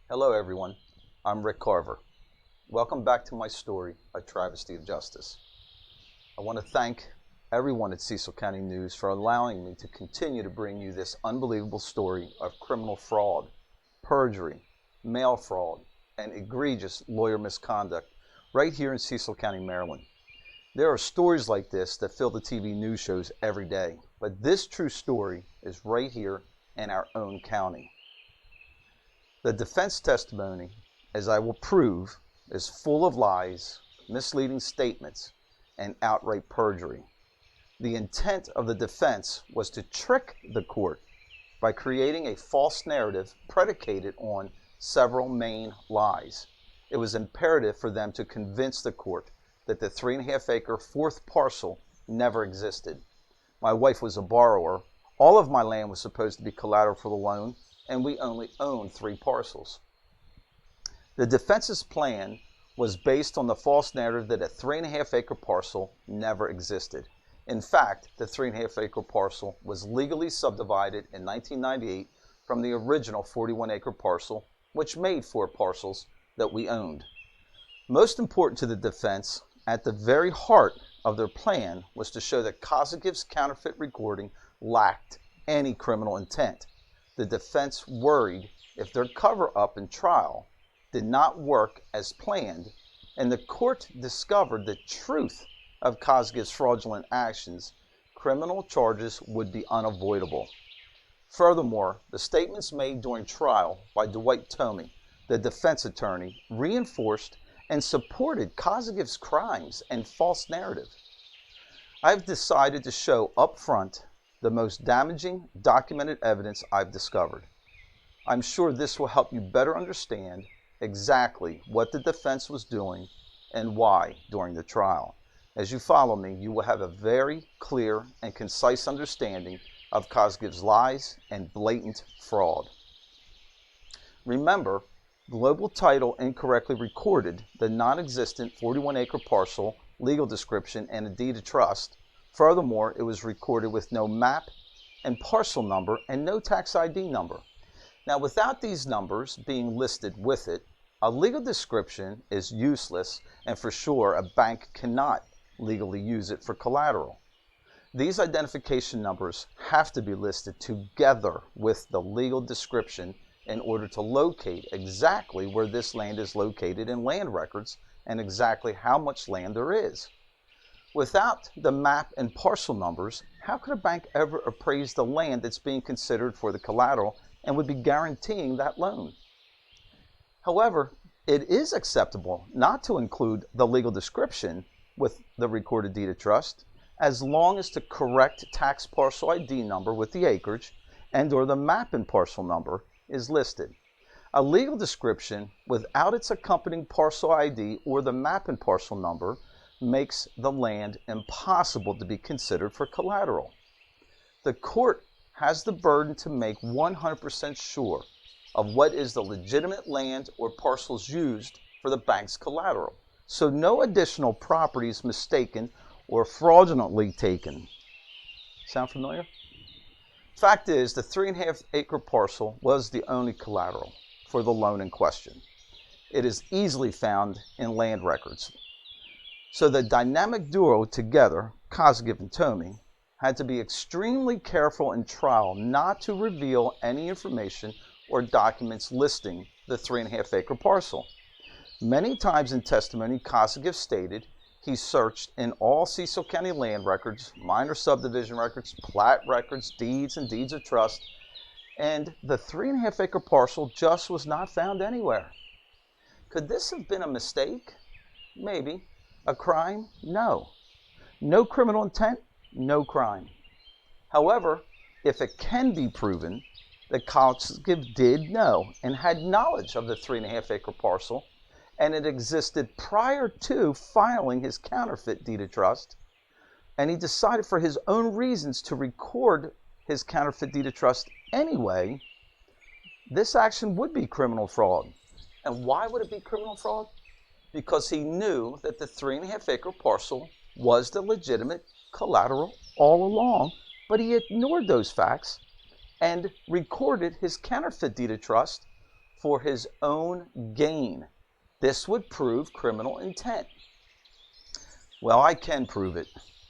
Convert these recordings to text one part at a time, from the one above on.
Hello everyone, I'm Rick Carver. Welcome back to my story, A Travesty of Justice. I want to thank everyone at Cecil County News for allowing me to continue to bring you this unbelievable story of criminal fraud, perjury, mail fraud, and egregious lawyer misconduct right here in Cecil County, Maryland. There are stories like this that fill the TV news shows every day, but this true story is right here in our own county. The defense testimony, as I will prove, is full of lies, misleading statements, and outright perjury. The intent of the defense was to trick the court by creating a false narrative predicated on several main lies. It was imperative for them to convince the court that the 3.5-acre fourth parcel never existed. My wife was a borrower. All of my land was supposed to be collateral for the loan, and we only owned 3 parcels. The defense's plan was based on the false narrative that a 3.5-acre parcel never existed. In fact, the 3.5-acre parcel was legally subdivided in 1998 from the original 41-acre parcel, which made 4 parcels that we owned. Most important to the defense, at the very heart of their plan, was to show that Kozagiv's counterfeit recording lacked any criminal intent. The defense worried if their cover-up in trial did not work as planned and the court discovered the truth of Kozagiv's fraudulent actions, criminal charges would be unavoidable. Furthermore, the statements made during trial by Dwight Tomey, the defense attorney, reinforced and supported Kozagiv's crimes and false narrative. I've decided to show up front the most damaging documented evidence I've discovered. I'm sure this will help you better understand exactly what the defense was doing and why during the trial. As you follow me, you will have a very clear and concise understanding of Kozagiv's lies and blatant fraud. Remember, Global Title incorrectly recorded the non-existent 41-acre parcel legal description and a deed of trust. Furthermore, it was recorded with no map and parcel number and no tax ID number. Now, without these numbers being listed with it, a legal description is useless, and for sure a bank cannot legally use it for collateral. These identification numbers have to be listed together with the legal description in order to locate exactly where this land is located in land records and exactly how much land there is. Without the map and parcel numbers, how could a bank ever appraise the land that's being considered for the collateral and would be guaranteeing that loan? However, it is acceptable not to include the legal description with the recorded deed of trust as long as the correct tax parcel ID number with the acreage and or the map and parcel number is listed. A legal description without its accompanying parcel ID or the map and parcel number makes the land impossible to be considered for collateral. The court has the burden to make 100% sure of what is the legitimate land or parcels used for the bank's collateral, so no additional property is mistaken or fraudulently taken. Sound familiar? Fact is, the 3.5-acre parcel was the only collateral for the loan in question. It is easily found in land records. So the dynamic duo together, Kozagiv and Tomey, had to be extremely careful in trial not to reveal any information or documents listing the 3.5-acre parcel. Many times in testimony, Kozagiv stated he searched in all Cecil County land records, minor subdivision records, plat records, deeds, and deeds of trust, and the 3.5-acre parcel just was not found anywhere. Could this have been a mistake? Maybe. A crime? No. No criminal intent? No crime. However, if it can be proven that Kozagiv did know and had knowledge of the 3.5-acre parcel, and it existed prior to filing his counterfeit deed of trust, and he decided for his own reasons to record his counterfeit deed of trust anyway, this action would be criminal fraud. And why would it be criminal fraud? Because he knew that the 3.5-acre parcel was the legitimate collateral all along, but he ignored those facts and recorded his counterfeit deed of trust for his own gain. This would prove criminal intent. Well, I can prove it,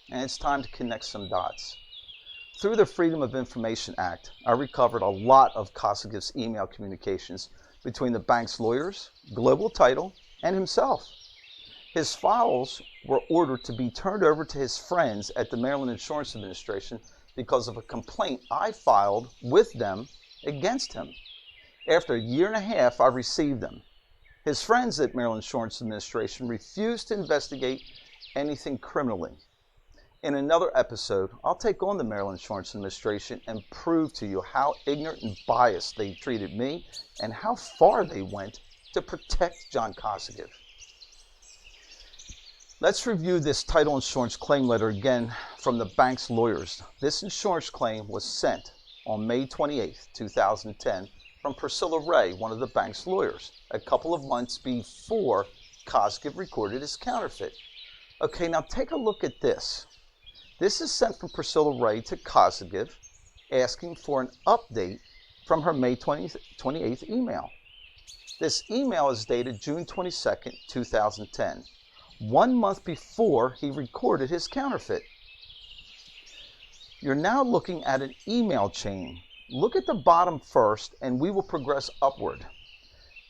and it's time to connect some dots. Through the Freedom of Information Act, I recovered a lot of Kosygev's email communications between the bank's lawyers, Global Title, and himself. His files were ordered to be turned over to his friends at the Maryland Insurance Administration because of a complaint I filed with them against him. After a year and a half, I received them. His friends at Maryland Insurance Administration refused to investigate anything criminally. In another episode, I'll take on the Maryland Insurance Administration and prove to you how ignorant and biased they treated me and how far they went to protect John Kosygev. Let's review this title insurance claim letter again from the bank's lawyers. This insurance claim was sent on May 28, 2010 from Priscilla Ray, one of the bank's lawyers, a couple of months before Kosygev recorded his counterfeit. Okay, now take a look at this. This is sent from Priscilla Ray to Kosygev asking for an update from her May 28th email. This email is dated June 22nd, 2010. 1 month before he recorded his counterfeit. You're now looking at an email chain. Look at the bottom first and we will progress upward.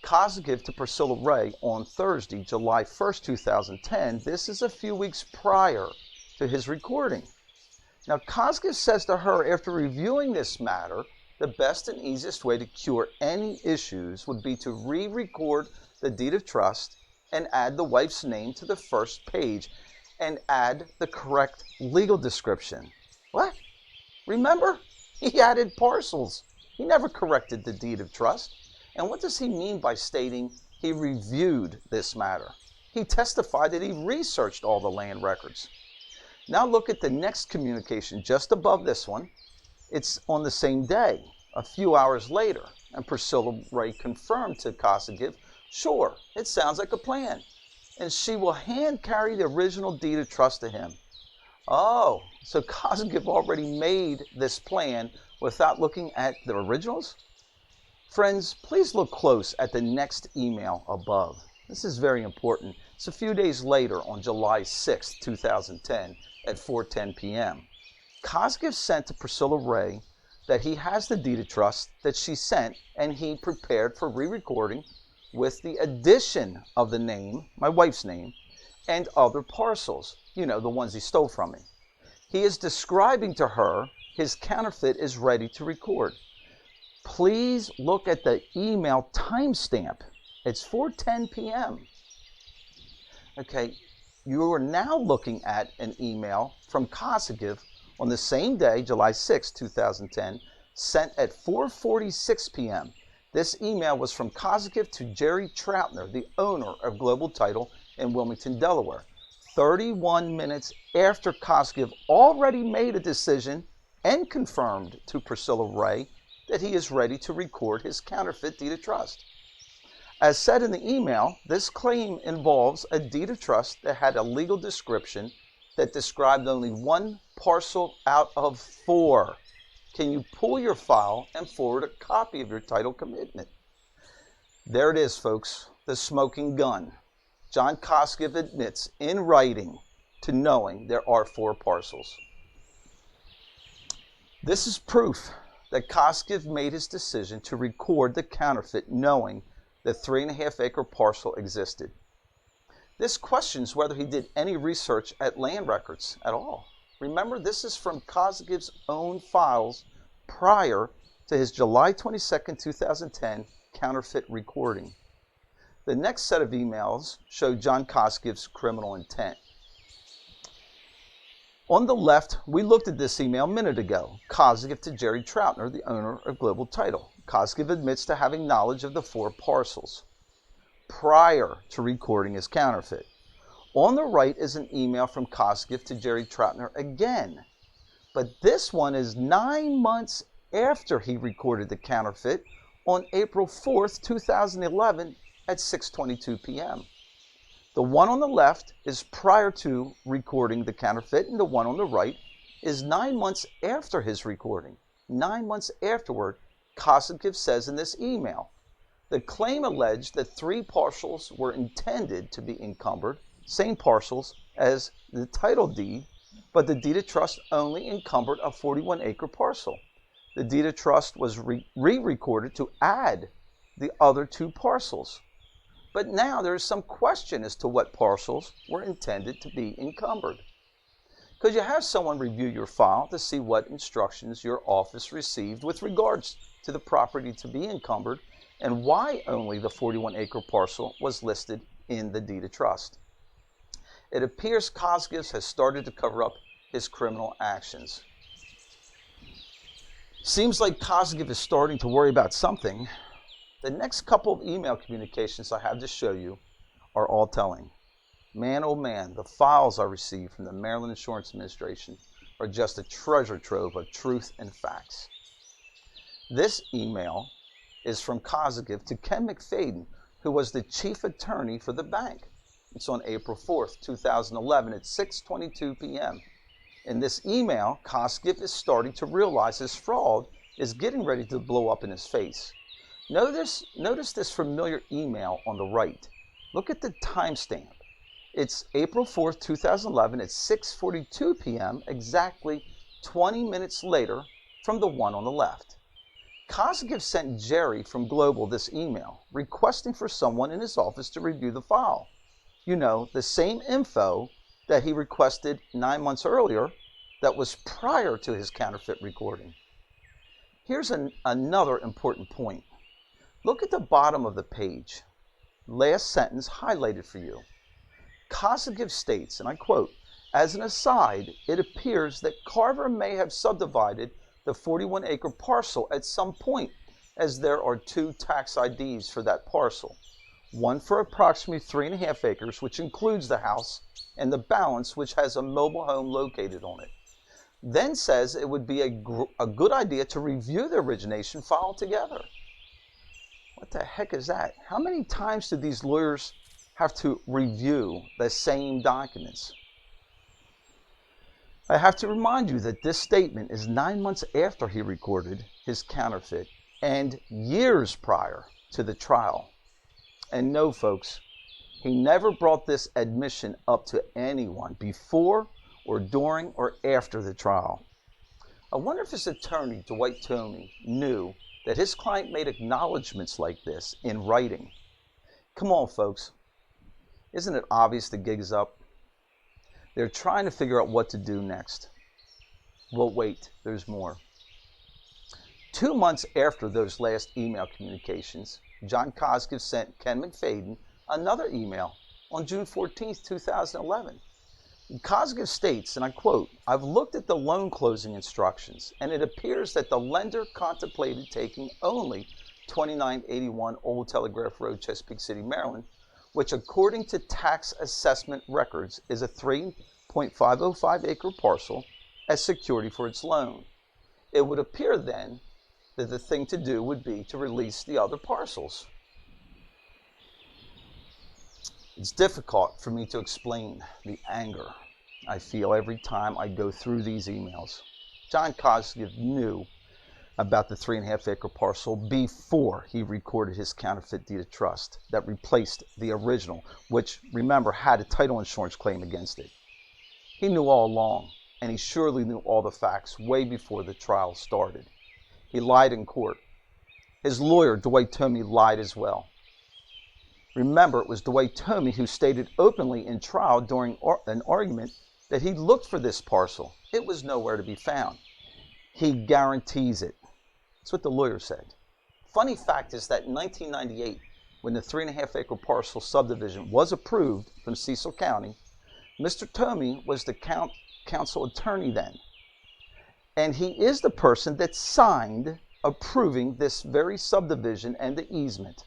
Kosygev to Priscilla Ray on Thursday, July 1st, 2010. This is a few weeks prior to his recording. Now Kosygev says to her, after reviewing this matter, the best and easiest way to cure any issues would be to re-record the deed of trust and add the wife's name to the first page and add the correct legal description. What? Remember? He added parcels. He never corrected the deed of trust. And what does he mean by stating he reviewed this matter? He testified that he researched all the land records. Now look at the next communication just above this one. It's on the same day, a few hours later, and Priscilla Ray confirmed to Kosygev, sure, it sounds like a plan. And she will hand carry the original deed of trust to him. Oh, so Kosygev already made this plan without looking at the originals? Friends, please look close at the next email above. This is very important. It's a few days later on July 6, 2010 at 4:10 p.m. Kosygev sent to Priscilla Ray that he has the deed of trust that she sent and he prepared for re-recording with the addition of the name, my wife's name, and other parcels, you know, the ones he stole from me. He is describing to her his counterfeit is ready to record. Please look at the email timestamp. It's 4:10 p.m. Okay, you are now looking at an email from Kosygev on the same day, July 6, 2010, sent at 4:46 p.m. This email was from Kosygev to Jerry Troutner, the owner of Global Title in Wilmington, Delaware, 31 minutes after Kosygev already made a decision and confirmed to Priscilla Ray that he is ready to record his counterfeit deed of trust. As said in the email, this claim involves a deed of trust that had a legal description that described only one parcel out of 4. Can you pull your file and forward a copy of your title commitment? There it is, folks, the smoking gun. John Kosygev admits in writing to knowing there are 4 parcels. This is proof that Kosygev made his decision to record the counterfeit knowing the 3.5-acre parcel existed. This questions whether he did any research at land records at all. Remember, this is from Kosygev's own files prior to his July 22, 2010 counterfeit recording. The next set of emails show John Kosygev's criminal intent. On the left, we looked at this email a minute ago. Kosygev to Jerry Troutner, the owner of Global Title. Kosygev admits to having knowledge of the 4 parcels prior to recording his counterfeit. On the right is an email from Kosygev to Jerry Troutner again, but this one is 9 months after he recorded the counterfeit on April 4th, 2011 at 6:22 p.m. The one on the left is prior to recording the counterfeit, and the one on the right is 9 months after his recording. 9 months afterward, Kosygev says in this email The claim alleged that 3 parcels were intended to be encumbered, same parcels as the title deed, but the deed of trust only encumbered a 41-acre parcel. The deed of trust was re-recorded to add the other 2 parcels. But now there is some question as to what parcels were intended to be encumbered. Could you have someone review your file to see what instructions your office received with regards to the property to be encumbered and why only the 41-acre parcel was listed in the deed of trust? It appears Cosgives has started to cover up his criminal actions. Seems like Cosgives is starting to worry about something. The next couple of email communications I have to show you are all telling. Man, oh man, the files I received from the Maryland Insurance Administration are just a treasure trove of truth and facts. This email is from Cosgives to Ken McFadden, who was the chief attorney for the bank. It's on April 4th, 2011 at 6:22 p.m. In this email, Cosgives is starting to realize his fraud is getting ready to blow up in his face. Notice this familiar email on the right. Look at the timestamp. It's April 4th, 2011 at 6:42 p.m., exactly 20 minutes later from the one on the left. Cosgives sent Jerry from Global this email, requesting for someone in his office to review the file. You know, the same info that he requested 9 months earlier that was prior to his counterfeit recording. Here's another important point. Look at the bottom of the page. Last sentence highlighted for you. Cosgives states, and I quote, "As an aside, it appears that Carver may have subdivided the 41-acre parcel at some point, as there are 2 tax IDs for that parcel. One for approximately 3.5 acres, which includes the house, and the balance, which has a mobile home located on it. Then says it would be a good idea to review the origination file together." What the heck is that? How many times do these lawyers have to review the same documents? I have to remind you that this statement is 9 months after he recorded his counterfeit and years prior to the trial. And no, folks, he never brought this admission up to anyone before or during or after the trial. I wonder if his attorney, Dwight Tomey, knew that his client made acknowledgments like this in writing. Come on, folks. Isn't it obvious the gig is up? They're trying to figure out what to do next. Well, wait, there's more. 2 months after those last email communications, John Cosgives sent Ken McFadden another email on June 14th, 2011. Cosgives states, and I quote, "I've looked at the loan closing instructions, and it appears that the lender contemplated taking only 2981 Old Telegraph Road, Chesapeake City, Maryland, which according to tax assessment records is a 3.505 acre parcel as security for its loan. It would appear then that the thing to do would be to release the other parcels." It's difficult for me to explain the anger I feel every time I go through these emails. John Cosgives knew about the 3.5 acre parcel before he recorded his counterfeit deed of trust that replaced the original, which, remember, had a title insurance claim against it. He knew all along, and he surely knew all the facts way before the trial started. He lied in court. His lawyer, Dwight Tomey, lied as well. Remember, it was Dwight Tomey who stated openly in trial during an argument that he looked for this parcel. It was nowhere to be found. He guarantees it. That's what the lawyer said. Funny fact is that in 1998, when the 3.5 acre parcel subdivision was approved from Cecil County, Mr. Tomey was the council attorney then. And he is the person that signed approving this very subdivision and the easement.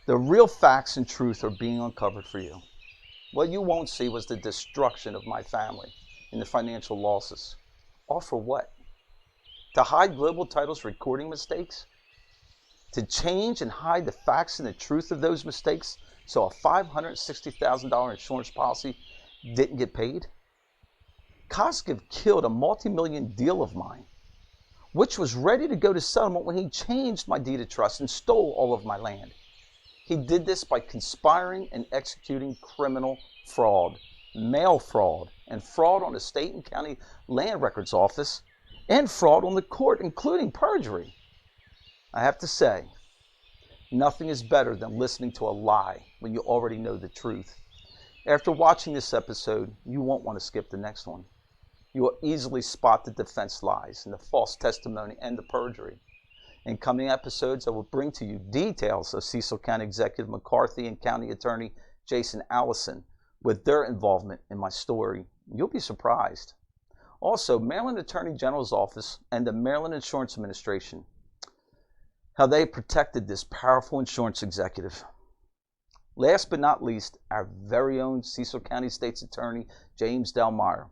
The real facts and truth are being uncovered for you. What you won't see was the destruction of my family and the financial losses. All for what? To hide Global Title's recording mistakes? To change and hide the facts and the truth of those mistakes so a $560,000 insurance policy didn't get paid? Cosgives killed a multi-million deal of mine. which was ready to go to settlement when he changed my deed of trust and stole all of my land. He did this by conspiring and executing criminal fraud, mail fraud, and fraud on the state and county land records office, and fraud on the court, including perjury. I have to say, nothing is better than listening to a lie when you already know the truth. After watching this episode, you won't want to skip the next one. You will easily spot the defense lies and the false testimony and the perjury. In coming episodes, I will bring to you details of Cecil County Executive McCarthy and County Attorney Jason Allison with their involvement in my story. You'll be surprised. Also, Maryland Attorney General's Office and the Maryland Insurance Administration, how they protected this powerful insurance executive. Last but not least, our very own Cecil County State's Attorney James Delmeyer.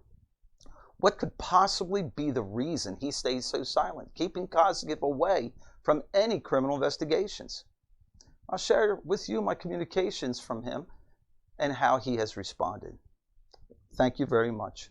What could possibly be the reason he stays so silent, keeping Kozigev away from any criminal investigations? I'll share with you my communications from him and how he has responded. Thank you very much.